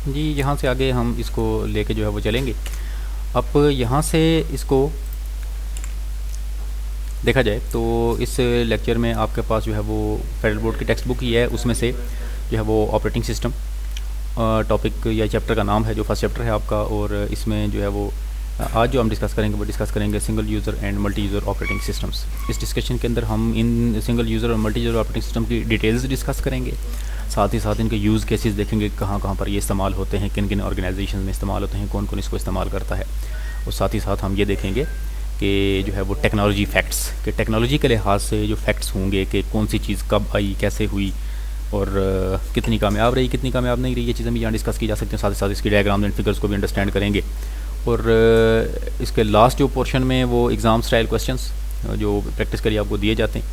जी यहाँ से आगे हम इसको लेके जो है वो चलेंगे। अब यहाँ से इसको देखा जाए तो इस लेक्चर में आपके पास जो है वो फेडरल बोर्ड की टेक्स्ट बुक ही है, उसमें से जो है वो ऑपरेटिंग सिस्टम टॉपिक या चैप्टर का नाम है, जो फर्स्ट चैप्टर है आपका। और इसमें जो है वो आज जो हम डिस्कस करेंगे वो डिस्कस करेंगे single user and multi user operating systems. इस डिस्कशन के अंदर हम इन सिंगल यूज़र और मल्टी यूज़र ऑपरेटिंग सिस्टम की डिटेल्स डिस्कस करेंगे, साथ ही साथ इनके यूज़ केसेस देखेंगे, कहाँ कहाँ पर ये इस्तेमाल होते हैं, किन किन ऑर्गेनाइजेशन में इस्तेमाल होते हैं, कौन कौन इसको इस्तेमाल करता है। और साथ ही साथ हम ये देखेंगे कि जो है वो टेक्नोलॉजी फैक्ट्स, कि टेक्नोलॉजी के लिहाज से जो फैक्ट्स होंगे कि कौन सी चीज़ कब आई, कैसे हुई और कितनी कामयाब रही, कितनी कामयाब नहीं रही, ये चीज़ें भी यहाँ डिस्कस की जा सकती हैं। साथ ही साथ इसकी डायग्राम एंड फिगर्स को भी अंडरस्टैंड करेंगे। और इसके लास्ट जो पोर्शन में वो एग्ज़ाम स्टाइल क्वेश्चंस जो प्रैक्टिस के लिए आपको दिए जाते हैं।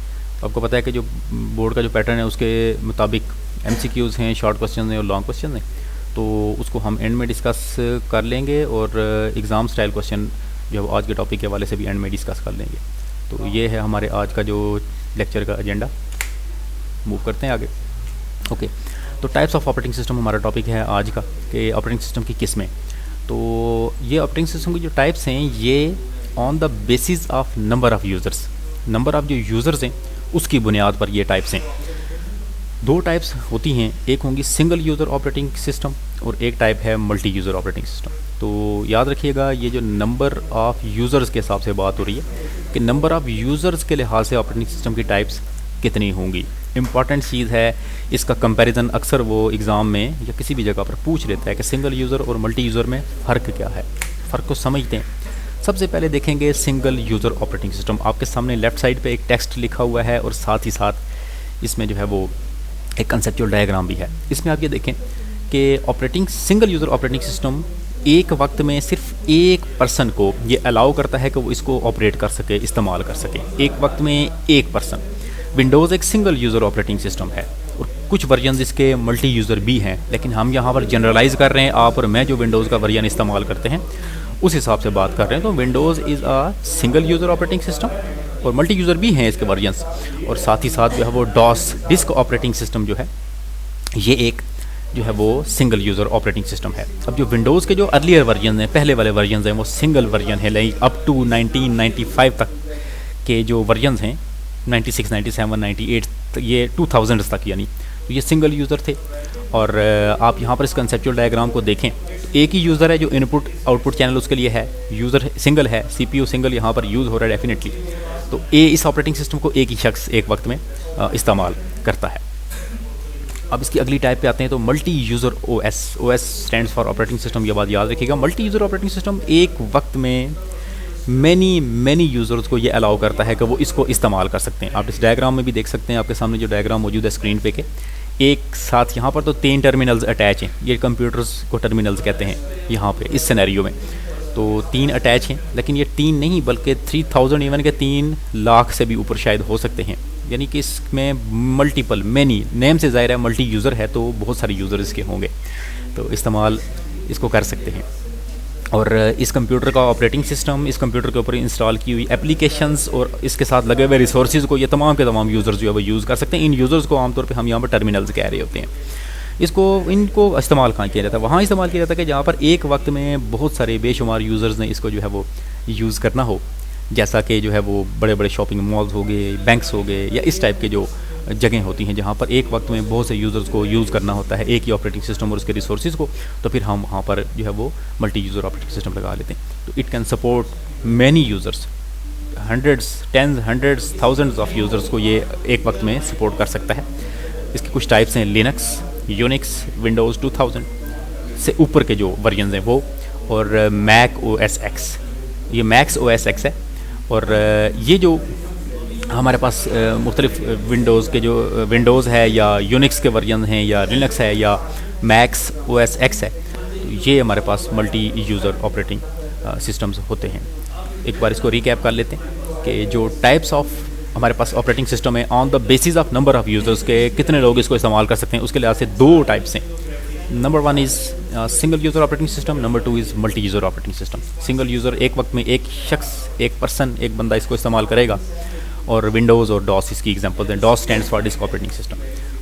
आपको पता है कि जो बोर्ड का जो पैटर्न है उसके मुताबिक MCQs हैं, शॉर्ट क्वेश्चन हैं और लॉन्ग क्वेश्चन हैं, तो उसको हम एंड में डिस्कस कर लेंगे। और एग्ज़ाम स्टाइल क्वेश्चन जो आज के टॉपिक के हवाले से भी एंड में डिस्कस कर लेंगे। तो ये है हमारे आज का जो लेक्चर का एजेंडा। मूव करते हैं आगे। ओके, तो टाइप्स ऑफ ऑपरेटिंग सिस्टम हमारा टॉपिक है आज का, कि ऑपरेटिंग सिस्टम की किस्में। तो ये ऑपरेटिंग सिस्टम की जो टाइप्स हैं ये on the basis of number of users, number of जो यूज़र्स हैं उसकी बुनियाद पर ये टाइप्स हैं। दो टाइप्स होती हैं, एक होंगी सिंगल यूज़र ऑपरेटिंग सिस्टम और एक टाइप है मल्टी यूज़र ऑपरेटिंग सिस्टम। तो याद रखिएगा ये जो नंबर ऑफ़ यूज़र्स के हिसाब से बात हो रही है कि नंबर ऑफ़ यूज़र्स के लिहाज से ऑपरेटिंग सिस्टम की टाइप्स कितनी होंगी। इम्पॉर्टेंट चीज़ है, इसका कंपैरिजन अक्सर वो एग्ज़ाम में या किसी भी जगह पर पूछ लेता है कि सिंगल यूज़र और मल्टी यूज़र में फ़र्क क्या है। फ़र्क को समझते हैं। सबसे पहले देखेंगे सिंगल यूज़र ऑपरेटिंग सिस्टम। आपके सामने लेफ़्ट साइड पे एक टेक्स्ट लिखा हुआ है और साथ ही साथ इसमें जो है वो एक कंसेप्चुअल डायग्राम भी है। इसमें आप ये देखें कि सिंगल यूज़र ऑपरेटिंग सिस्टम एक वक्त में सिर्फ एक पर्सन को ये अलाउ करता है कि वो इसको ऑपरेट कर सके, इस्तेमाल कर सके। एक वक्त में एक पर्सन। विंडोज़ एक सिंगल यूज़र ऑपरेटिंग सिस्टम है और कुछ वर्जन इसके मल्टी यूज़र भी हैं, लेकिन हम यहाँ पर जनरलाइज़ कर रहे हैं। आप और मैं जो विंडोज़ का वर्जन इस्तेमाल करते हैं उस हिसाब से बात कर रहे हैं। तो Windows is a single user operating system और मल्टी यूज़र भी हैं इसके वर्जन्स। और साथ ही साथ जो है वो डॉस डिस्क ऑपरेटिंग सिस्टम जो है ये एक जो है वो सिंगल यूज़र ऑपरेटिंग सिस्टम है। अब जो विंडोज़ के जो अर्लियर वर्जन हैं, पहले वाले वर्जन हैं, वो सिंगल वर्जन है, लाइक अप टू 1995 तक के जो वर्जन हैं, 96, 97, 98 ये 2000 तक, यानी तो ये सिंगल यूज़र थे। और आप यहाँ पर इस कंसेप्चुअल डायग्राम को देखें तो एक ही यूज़र है जो इनपुट आउटपुट चैनल उसके लिए है, यूज़र सिंगल है, CPU सिंगल यहाँ पर यूज़ हो रहा है डेफिनेटली। तो इस ऑपरेटिंग सिस्टम को एक ही शख्स एक वक्त में इस्तेमाल करता है। अब इसकी अगली टाइप पे आते हैं तो multi user OS stands for operating system. ये बात याद रखिएगा, मल्टी यूज़र ऑपरेटिंग सिस्टम एक वक्त में मैनी यूज़र्स को ये अलाउ करता है कि वो इसको इस्तेमाल कर सकते हैं। आप इस डायग्राम में भी देख सकते हैं, आपके सामने जो डायग्राम मौजूद है स्क्रीन पे के एक साथ यहाँ पर तो 3 टर्मिनल्स अटैच हैं। ये कंप्यूटर्स को टर्मिनल्स कहते हैं यहाँ पे इस सिनेरियो में। तो 3 अटैच हैं, लेकिन ये 3 नहीं बल्कि 3000 इवन के 3 लाख से भी ऊपर शायद हो सकते हैं। यानी कि इसमें मल्टीपल मैनी नेम से ज़ाहिर है मल्टी यूज़र है तो बहुत सारे यूज़र इसके होंगे, तो इस्तेमाल इसको कर सकते हैं। और इस कंप्यूटर का ऑपरेटिंग सिस्टम, इस कंप्यूटर के ऊपर इंस्टॉल की हुई एप्लीकेशंस और इसके साथ लगे हुए रिसोर्सेज को ये तमाम के तमाम यूज़र्स जो है वो यूज़ कर सकते हैं। इन यूज़र्स को आमतौर पे हम यहाँ पर टर्मिनल्स कह रहे होते हैं। इनको इस्तेमाल कहाँ किया जाता है? वहाँ इस्तेमाल किया जाता है कि जहाँ पर एक वक्त में बहुत सारे बेशुमार यूज़र्स ने इसको जो है वो यूज़ करना हो, जैसा कि जो है वो बड़े बड़े शॉपिंग मॉल्स हो गए, बैंक्स हो गए, या इस टाइप के जो जगह होती हैं जहाँ पर एक वक्त में बहुत से यूज़र्स को यूज़ करना होता है एक ही ऑपरेटिंग सिस्टम और उसके रिसोर्सेज को। तो फिर हम वहाँ पर जो है वो मल्टी यूज़र ऑपरेटिंग सिस्टम लगा लेते हैं। तो it can support many users, hundreds thousands of users को ये एक वक्त में सपोर्ट कर सकता है। इसके कुछ टाइप्स हैं, लिनक्स, यूनिक्स, विंडोज़ 2000 से ऊपर के जो वर्जन हैं वो, और मैक OS X, ये मैक्स OS X है। और ये जो हमारे पास मुख्तलिफ विंडोज़ के जो विंडोज़ है या यूनिक्स के वर्जन हैं या लिनक्स है या मैक्स OS X है, तो ये हमारे पास मल्टी यूज़र ऑपरेटिंग सिस्टम्स होते हैं। एक बार इसको रिकैप कर लेते हैं कि जो टाइप्स ऑफ हमारे पास ऑपरेटिंग सिस्टम है on the basis of number of users के कितने लोग इसको इस्तेमाल कर सकते हैं, उसके लिहाज से 2 टाइप्स हैं। Number 1 is single user operating system, number 2 is multi user operating system. Single user एक वक्त में एक शख्स, एक पर्सन, एक बंदा इसको इस्तेमाल करेगा। और विंडोज़ और डॉस इसकी एग्जांपल्स हैं। DOS stands for disk operating system.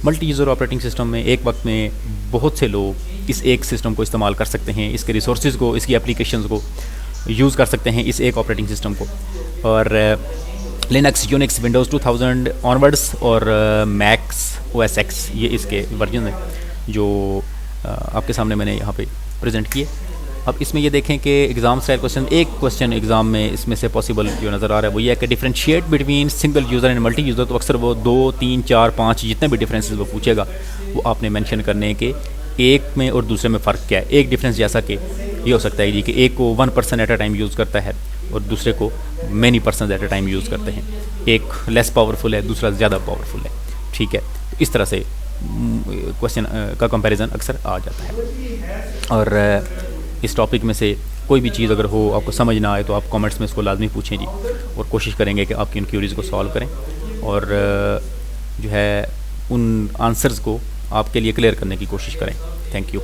Multi user operating system में एक वक्त में बहुत से लोग इस एक सिस्टम को इस्तेमाल कर सकते हैं, इसके रिसोर्सेज को, इसकी एप्लीकेशंस को यूज़ कर सकते हैं इस एक ऑपरेटिंग सिस्टम को। और लिनक्स, यूनिक्स, विंडोज़ 2000 ऑनवर्ड्स और मैक्स OS X, ये इसके वर्जन हैं जो आपके सामने मैंने यहाँ पे प्रेजेंट किए। अब इसमें ये देखें कि एग्ज़ाम स्टाइल क्वेश्चन, एक क्वेश्चन एग्ज़ाम में इसमें से पॉसिबल जो नज़र आ रहा है वो ये है कि differentiate between single user and multi user. तो अक्सर वो 2, 3, 4, 5 जितने भी डिफरेंसेस वो पूछेगा वो आपने मेंशन करने के एक में और दूसरे में फ़र्क क्या है। एक डिफरेंस जैसा कि ये हो सकता है जी कि एक को 1 person at a time use करता है और दूसरे को many person at a time use करते हैं। एक लेस पावरफुल है, दूसरा ज़्यादा पावरफुल है, ठीक है। तो इस तरह से क्वेश्चन का कंपैरिजन अक्सर आ जाता है। और इस टॉपिक में से कोई भी चीज़ अगर हो, आपको समझ ना आए, तो आप कमेंट्स में इसको लाजमी पूछें जी, और कोशिश करेंगे कि आपकी उन क्यूरीज़ को सॉल्व करें और जो है उन आंसर्स को आपके लिए क्लियर करने की कोशिश करें। Thank you.